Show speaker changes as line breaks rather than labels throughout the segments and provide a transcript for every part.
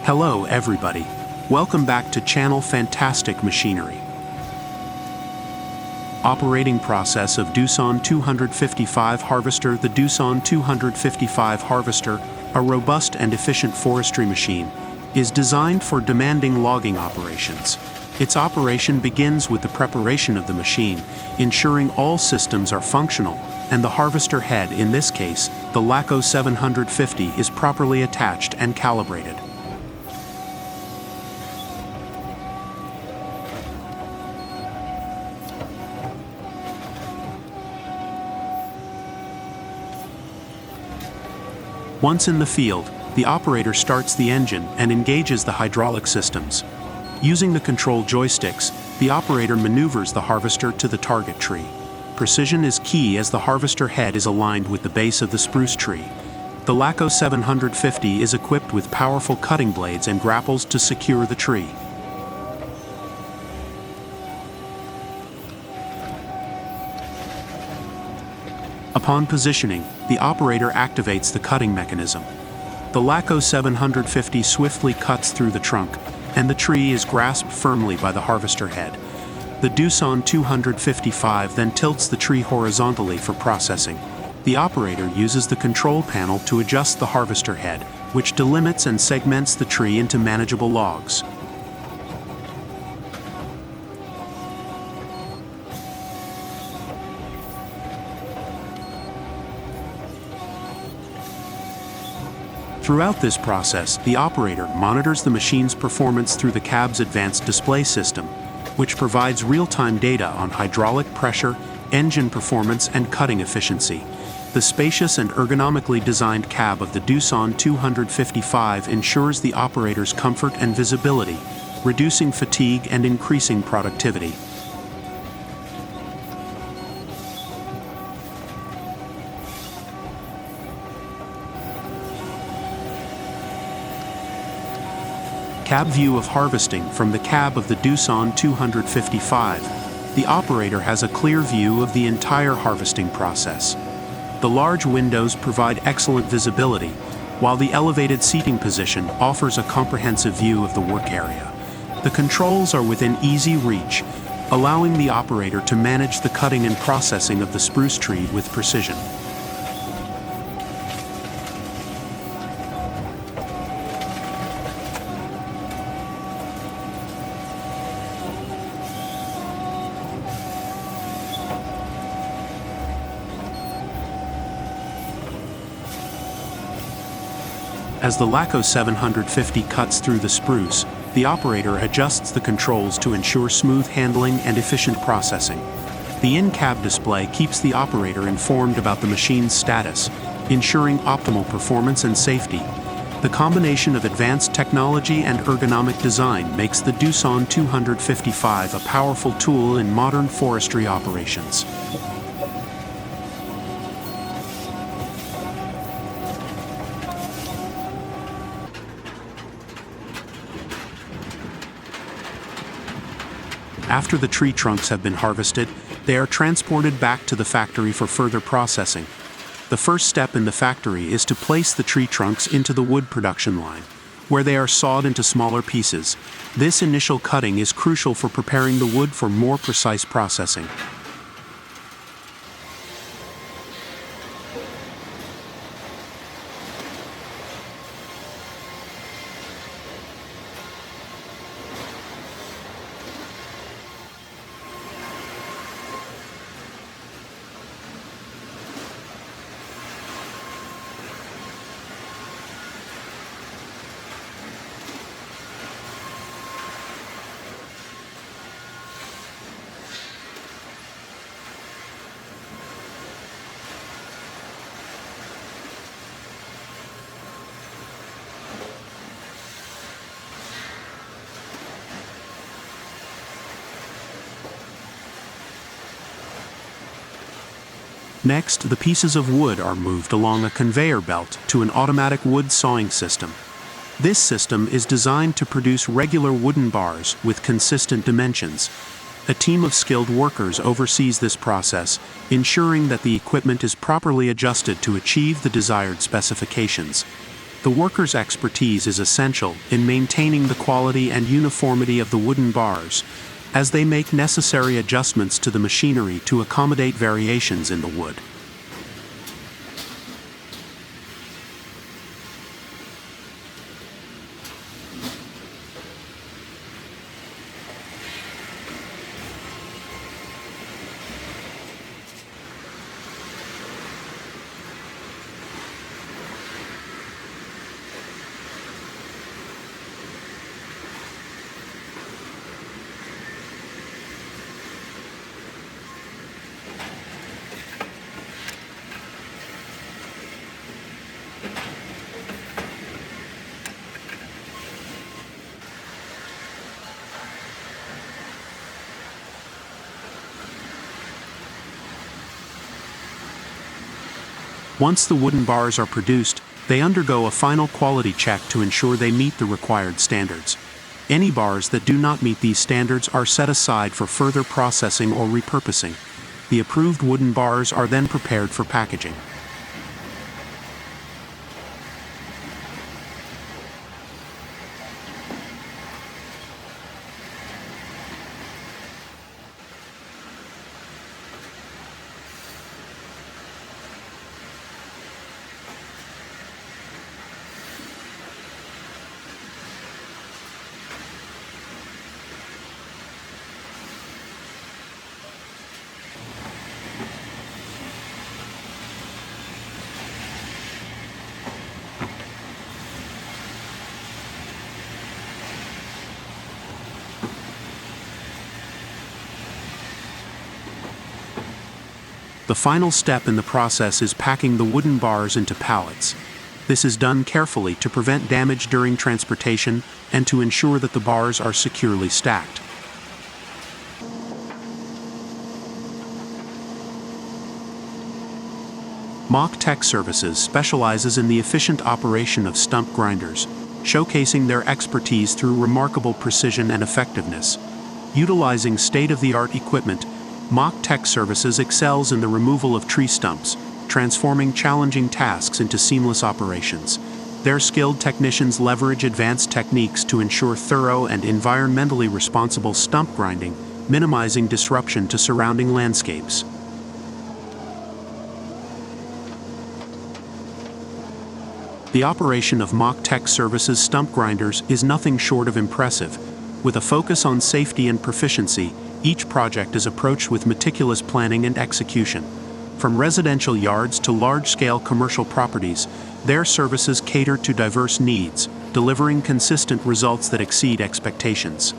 Hello everybody, welcome back to channel Fantastic Machinery. Operating process of Doosan 255 harvester. The Doosan 255 harvester, a robust and efficient forestry machine, is designed for demanding logging operations. Its operation begins with the preparation of the machine, ensuring all systems are functional, and the harvester head, in this case, the LACO 750, is properly attached and calibrated. Once in the field, the operator starts the engine and engages the hydraulic systems. Using the control joysticks, the operator maneuvers the harvester to the target tree. Precision is key as the harvester head is aligned with the base of the spruce tree. The LACO 750 is equipped with powerful cutting blades and grapples to secure the tree. Upon positioning, the operator activates the cutting mechanism. The LACO 750 swiftly cuts through the trunk, and the tree is grasped firmly by the harvester head. The Doosan 255 then tilts the tree horizontally for processing. The operator uses the control panel to adjust the harvester head, which delimits and segments the tree into manageable logs. Throughout this process, the operator monitors the machine's performance through the cab's advanced display system, which provides real-time data on hydraulic pressure, engine performance, and cutting efficiency. The spacious and ergonomically designed cab of the Doosan 255 ensures the operator's comfort and visibility, reducing fatigue and increasing productivity. Cab view of harvesting. From the cab of the Doosan 255, the operator has a clear view of the entire harvesting process. The large windows provide excellent visibility, while the elevated seating position offers a comprehensive view of the work area. The controls are within easy reach, allowing the operator to manage the cutting and processing of the spruce tree with precision. As the LACO 750 cuts through the spruce, the operator adjusts the controls to ensure smooth handling and efficient processing. The in-cab display keeps the operator informed about the machine's status, ensuring optimal performance and safety. The combination of advanced technology and ergonomic design makes the Doosan 255 a powerful tool in modern forestry operations. After the tree trunks have been harvested, they are transported back to the factory for further processing. The first step in the factory is to place the tree trunks into the wood production line, where they are sawed into smaller pieces. This initial cutting is crucial for preparing the wood for more precise processing. Next, the pieces of wood are moved along a conveyor belt to an automatic wood sawing system. This system is designed to produce regular wooden bars with consistent dimensions. A team of skilled workers oversees this process, ensuring that the equipment is properly adjusted to achieve the desired specifications. The worker's expertise is essential in maintaining the quality and uniformity of the wooden bars, as they make necessary adjustments to the machinery to accommodate variations in the wood. Once the wooden bars are produced, they undergo a final quality check to ensure they meet the required standards. Any bars that do not meet these standards are set aside for further processing or repurposing. The approved wooden bars are then prepared for packaging. The final step in the process is packing the wooden bars into pallets. This is done carefully to prevent damage during transportation and to ensure that the bars are securely stacked. Mach Tech Services specializes in the efficient operation of stump grinders, showcasing their expertise through remarkable precision and effectiveness. Utilizing state-of-the-art equipment, Mach Tech Services excels in the removal of tree stumps, transforming challenging tasks into seamless operations. Their skilled technicians leverage advanced techniques to ensure thorough and environmentally responsible stump grinding, minimizing disruption to surrounding landscapes. The operation of Mach Tech Services stump grinders is nothing short of impressive. With a focus on safety and proficiency, each project is approached with meticulous planning and execution. From residential yards to large-scale commercial properties, their services cater to diverse needs, delivering consistent results that exceed expectations.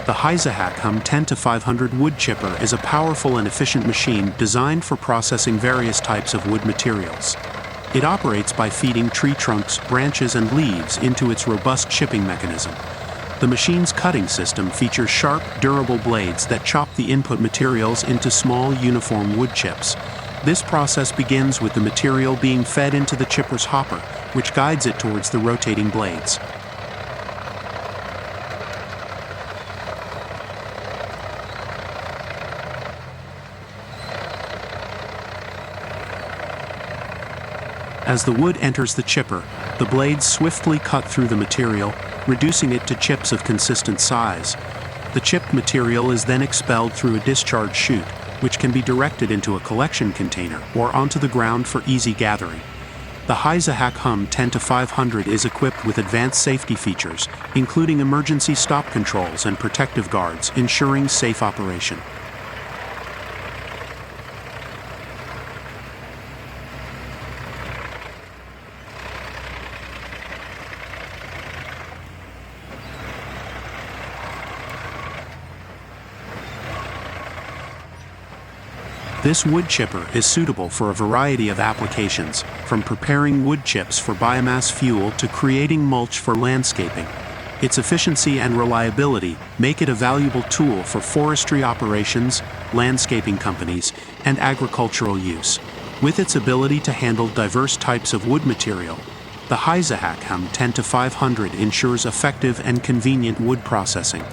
The Hum 10-500 wood chipper is a powerful and efficient machine designed for processing various types of wood materials. It operates by feeding tree trunks, branches, and leaves into its robust chipping mechanism. The machine's cutting system features sharp, durable blades that chop the input materials into small, uniform wood chips. This process begins with the material being fed into the chipper's hopper, which guides it towards the rotating blades. As the wood enters the chipper, the blades swiftly cut through the material, reducing it to chips of consistent size. The chipped material is then expelled through a discharge chute, which can be directed into a collection container or onto the ground for easy gathering. The Hum 10-500 is equipped with advanced safety features, including emergency stop controls and protective guards, ensuring safe operation. This wood chipper is suitable for a variety of applications, from preparing wood chips for biomass fuel to creating mulch for landscaping. Its efficiency and reliability make it a valuable tool for forestry operations, landscaping companies, and agricultural use. With its ability to handle diverse types of wood material, the Hum 10-500 ensures effective and convenient wood processing.